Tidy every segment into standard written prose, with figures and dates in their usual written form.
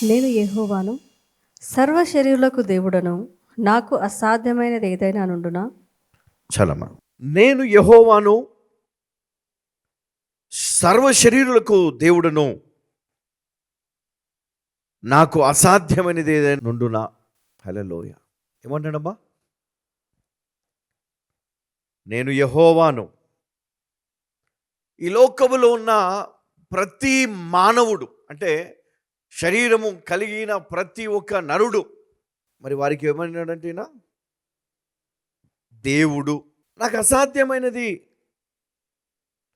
నేను యెహోవాను, సర్వ శరీరులకు దేవుడను, నాకు అసాధ్యమైనది ఏదైనా నుండునా? చలమా. నేను యెహోవాను, సర్వ శరీరులకు దేవుడను, నాకు అసాధ్యమైనది ఏదైనా నుండునా. హల్లెలూయా. ఏమంటాడమ్మా? నేను యెహోవాను. ఈ లోకములో ఉన్న ప్రతి మానవుడు, అంటే శరీరము కలిగిన ప్రతి ఒక్క నరుడు, మరి వారికి ఏమన్నాడంటే ఈయన దేవుడు. నాకు అసాధ్యమైనది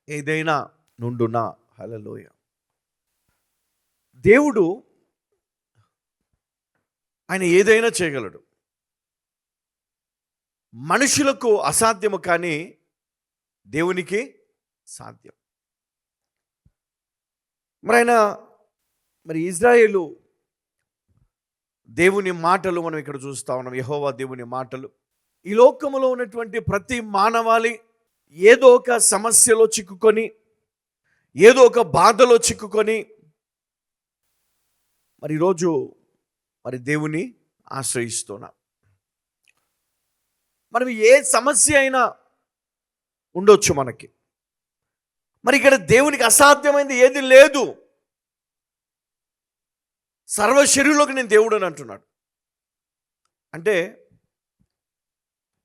ఏదైనా నుండునా. హల్లెలూయా. దేవుడు ఆయన ఏదైనా చేయగలడు. మనుషులకు అసాధ్యము, కానీ దేవునికి సాధ్యం. మరి ఆయన ఇజ్రాయేలు దేవుని మాటలు మనం ఇక్కడ చూస్తా ఉన్నాం. యెహోవా దేవుని మాటలు. ఈ లోకములో ఉన్నటువంటి ప్రతి మానవాళి ఏదో ఒక సమస్యలో చిక్కుకొని, ఏదో ఒక బాధలో చిక్కుకొని ఈరోజు దేవుని ఆశ్రయిస్తున్నాం. మనం ఏ సమస్య అయినా ఉండొచ్చు మనకి. ఇక్కడ దేవునికి అసాధ్యమైనది ఏది లేదు. సర్వ శరీరులకు నేను దేవుడు అని అంటున్నాడు. అంటే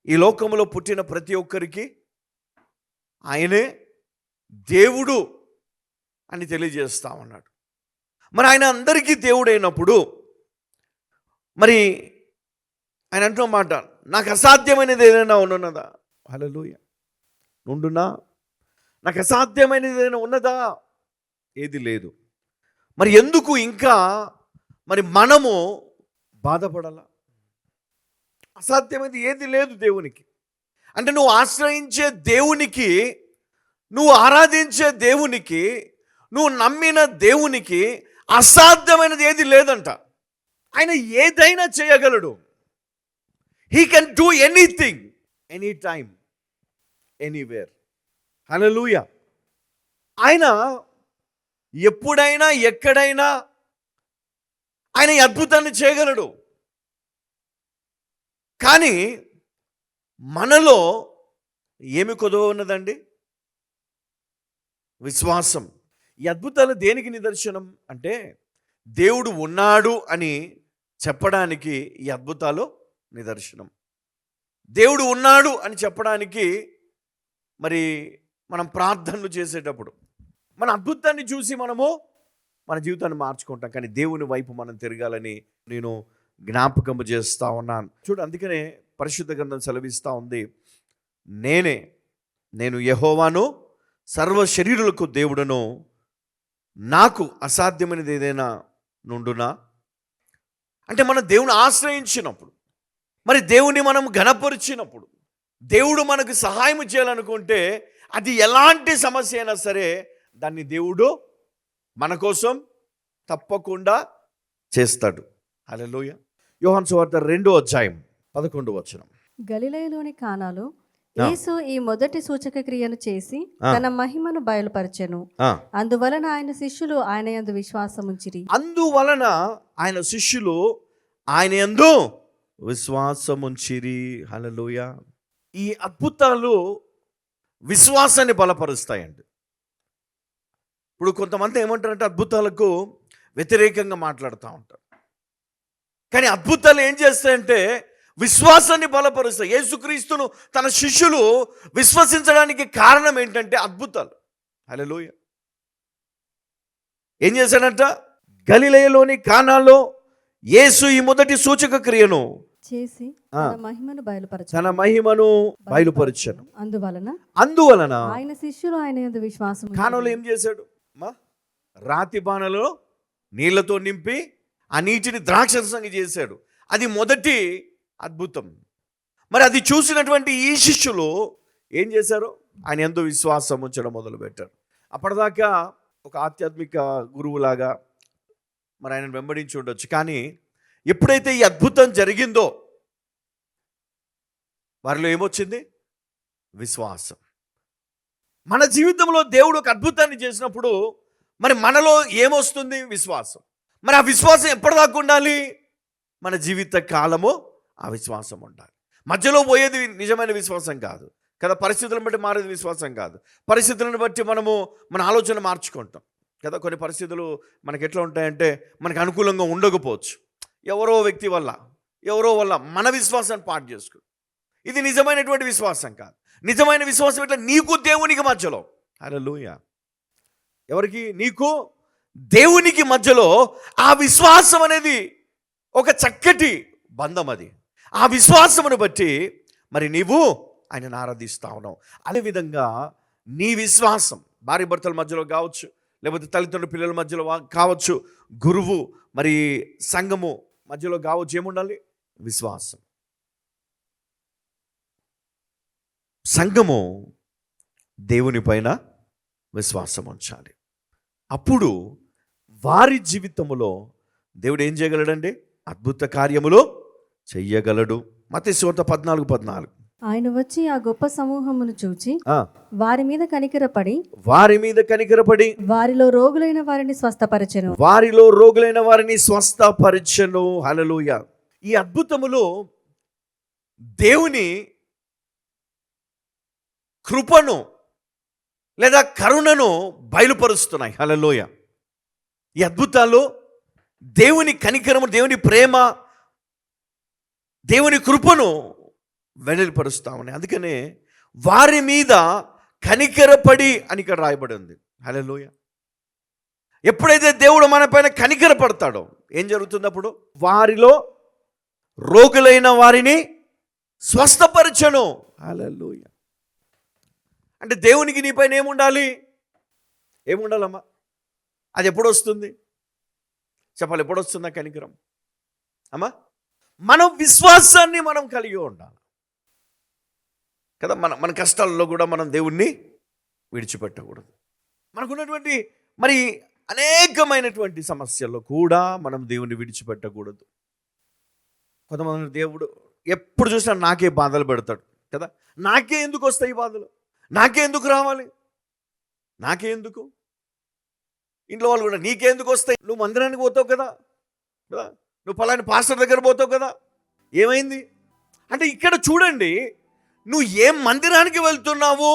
ఈ లోకంలో పుట్టిన ప్రతి ఒక్కరికి ఆయనే దేవుడు అని తెలియజేస్తా ఉన్నాడు. ఆయన అందరికీ దేవుడైనప్పుడు ఆయన అంటున్నమాట, నాకు అసాధ్యమైనది ఏదైనా ఉన్నదా? హల్లెలూయా. నుండునా? నాకు అసాధ్యమైనది ఏదైనా ఉన్నదా? ఏది లేదు. ఎందుకు ఇంకా మనము బాధపడాలా? అసాధ్యమైనది ఏది లేదు దేవునికి. అంటే నువ్వు ఆశ్రయించే దేవునికి, నువ్వు ఆరాధించే దేవునికి, నువ్వు నమ్మిన దేవునికి అసాధ్యమైనది ఏది లేదంట. ఆయన ఏదైనా చేయగలడు. He can do anything, any time, anywhere. Hallelujah. ఆయన ఎప్పుడైనా ఎక్కడైనా ఆయన ఈ అద్భుతాన్ని చేయగలడు. కానీ మనలో ఏమి కొదువ ఉన్నదండి? విశ్వాసం. ఈ అద్భుతాలు దేనికి నిదర్శనం అంటే, దేవుడు ఉన్నాడు అని చెప్పడానికి ఈ అద్భుతాలు నిదర్శనం. దేవుడు ఉన్నాడు అని చెప్పడానికి మనం ప్రార్థనలు చేసేటప్పుడు మన అద్భుతాన్ని చూసి మనము మన జీవితాన్ని మార్చుకుంటాం. కానీ దేవుని వైపు మనం తిరగాలని నేను జ్ఞాపకము చేస్తూ ఉన్నాను. చూడు, అందుకనే పరిశుద్ధ గ్రంథం సెలవిస్తూ ఉంది, నేను యెహోవాను, సర్వ శరీరులకు దేవుడను, నాకు అసాధ్యమైనది ఏదైనా నుండునా. అంటే మనం దేవుని ఆశ్రయించినప్పుడు, దేవుని మనం ఘనపరిచినప్పుడు, దేవుడు మనకు సహాయం చేయాలనుకుంటే అది ఎలాంటి సమస్య అయినా సరే దాన్ని దేవుడు మన కోసం తప్పకుండా చేస్తాడు. హల్లెలూయా. యోహాను సువార్త 2:11. గలిలయలోని కానాలో యేసు ఈ మొదటి సూచక క్రియను చేసి తన మహిమను బయలుపరచెను. అందువలన ఆయన శిష్యులు ఆయన యందు విశ్వాసముంచిరి. హల్లెలూయా. ఈ అద్భుతాలు విశ్వాసాన్ని బలపరుస్తాయండి. ఇప్పుడు కొంతమంది ఏమంటారంటే అద్భుతాలకు వ్యతిరేకంగా మాట్లాడుతూ ఉంటారు. కానీ అద్భుతాలు ఏం చేస్తాయంటే విశ్వాసాన్ని బలపరుస్తాయి. యేసుక్రీస్తును తన శిష్యులు విశ్వసించడానికి కారణం ఏంటంటే అద్భుతాలు. హల్లెలూయా. ఏం చేశాడంట? గలిలయలోని కానాలో యేసు ఈ మొదటి సూచక క్రియను చేసి తన మహిమను బయలుపరచెను. అందువలన ఆయన శిష్యులు ఆయన యందు విశ్వాసము. కానాలో ఏం చేశాడు? రాతి బాణలో నీళ్లతో నింపి ఆ నీటిని ద్రాక్షరసంగా చేశాడు. అది మొదటి అద్భుతం. అది చూసినటువంటి ఈ శిష్యులు ఏం చేశారు? ఆయన యందు విశ్వాసం ఉంచడం మొదలుపెట్టారు. అప్పటిదాకా ఒక ఆధ్యాత్మిక గురువులాగా ఆయన వెంబడించి ఉండొచ్చు. కానీ ఎప్పుడైతే ఈ అద్భుతం జరిగిందో వారిలో ఏమొచ్చింది? విశ్వాసం. మన జీవితంలో దేవుడు ఒక అద్భుతాన్ని చేసినప్పుడు మనలో ఏమొస్తుంది? విశ్వాసం. మరి ఆ విశ్వాసం ఎప్పటిదాకా ఉండాలి? మన జీవిత కాలము ఆ విశ్వాసం ఉండాలి. మధ్యలో పోయేది నిజమైన విశ్వాసం కాదు కదా. పరిస్థితులను బట్టి మారేది విశ్వాసం కాదు. పరిస్థితులను బట్టి మనము మన ఆలోచన మార్చుకుంటాం కదా. కొన్ని పరిస్థితులు మనకి ఎట్లా ఉంటాయంటే మనకు అనుకూలంగా ఉండకపోవచ్చు. ఎవరో వ్యక్తి వల్ల మన విశ్వాసాన్ని పాటు చేసుకో. ఇది నిజమైనటువంటి విశ్వాసం కాదు. నిజమైన విశ్వాసం ఎట్లా? నీకు దేవునికి మధ్యలో. హల్లెలూయా. ఎవరికి? నీకు దేవునికి మధ్యలో ఆ విశ్వాసం అనేది ఒక చక్కటి బంధం. అది ఆ విశ్వాసమును బట్టి మరి నీవు ఆయనను ఆరాధిస్తా ఉన్నావు. అదేవిధంగా నీ విశ్వాసం భార్య భర్తల మధ్యలో కావచ్చు, లేకపోతే తల్లిదండ్రుల పిల్లల మధ్యలో కావచ్చు, గురువు మరి సంఘము మధ్యలో కావచ్చు. ఏముండాలి? విశ్వాసం. సంఘము దేవుని పైన విశ్వాసం ఉంచాలి. అప్పుడు వారి జీవితంలో దేవుడు ఏం చేయగలడండి? అద్భుత కార్యములు చెయ్యగలడు. మత్తయి సువార్త 14:14. ఆయన వచ్చి ఆ గొప్ప సమూహమును చూచి వారి మీద కనికరపడి వారిలో రోగులైన వారిని స్వస్థపరచెను. హల్లెలూయా. ఈ అద్భుతములు దేవుని కృపను లేదా కరుణను బయలుపరుస్తున్నాయి. హల్లెలూయా. ఈ అద్భుతాలు దేవుని కనికరము, దేవుని ప్రేమ, దేవుని కృపను వెలువరుస్తా ఉన్నాయి. అందుకనే వారి మీద కనికరపడి అని ఇక్కడ రాయబడి ఉంది. హల్లెలూయా. ఎప్పుడైతే దేవుడు మన పైన కనికరపడతాడో ఏం జరుగుతుంది? అప్పుడు వారిలో రోగులైన వారిని స్వస్థపరచను. హల్లెలూయా. అంటే దేవునికి నీ పైన ఏముండాలి? ఏముండాలమ్మా? అది ఎప్పుడు వస్తుంది? చెప్పాలి. ఎప్పుడు వస్తుందా కనికరం? అమ్మా, మన విశ్వాసాన్ని మనం కలిగి ఉండాలి కదా. మన కష్టాల్లో కూడా మనం దేవుణ్ణి విడిచిపెట్టకూడదు. మనకున్నటువంటి మరి అనేకమైనటువంటి సమస్యల్లో కూడా మనం దేవుణ్ణి విడిచిపెట్టకూడదు. కొంతమంది దేవుడు ఎప్పుడు చూసినా నాకే బాధలు పెడతాడు కదా. నాకే ఎందుకు వస్తాయి ఈ బాధలు? నాకే ఎందుకు రావాలి? నాకే ఎందుకు? ఇంట్లో వాళ్ళు కూడా నీకెందుకు వస్తాయి? నువ్వు మందిరానికి పోతావు కదా, నువ్వు పలాని పాస్టర్ దగ్గర పోతావు కదా, ఏమైంది? అంటే ఇక్కడ చూడండి, నువ్వు ఏం మందిరానికి వెళ్తున్నావు,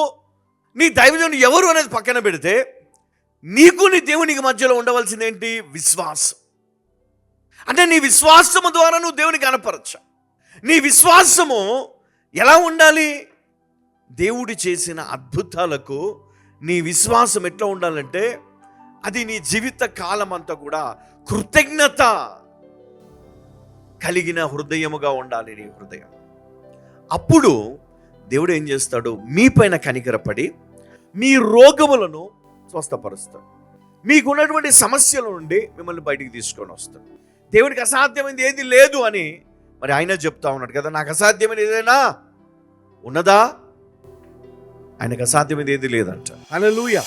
నీ దైవజనుడు ఎవరు అనేది పక్కన పెడితే, నీకు నీ దేవునికి మధ్యలో ఉండవలసింది ఏంటి? విశ్వాసం. అంటే నీ విశ్వాసము ద్వారా నువ్వు దేవునికి కనపరచు. నీ విశ్వాసము ఎలా ఉండాలి? దేవుడు చేసిన అద్భుతాలకు నీ విశ్వాసం ఎట్లా ఉండాలంటే, అది నీ జీవిత కాలం అంతా కూడా కృతజ్ఞత కలిగిన హృదయముగా ఉండాలి నీ హృదయం. అప్పుడు దేవుడు ఏం చేస్తాడు? మీ పైన కనికరపడి మీ రోగములను స్వస్థపరుస్తాడు. మీకున్నటువంటి సమస్యల నుండి మిమ్మల్ని బయటికి తీసుకొని వస్తాడు. దేవునికి అసాధ్యమైనది ఏది లేదు అని మరి ఆయన చెప్తా ఉన్నాడు కదా. నాకు అసాధ్యమైనది ఏదైనా ఉన్నదా? ఆయనకు అసాధ్యమైనది ఏది లేదంట. హల్లెలూయా.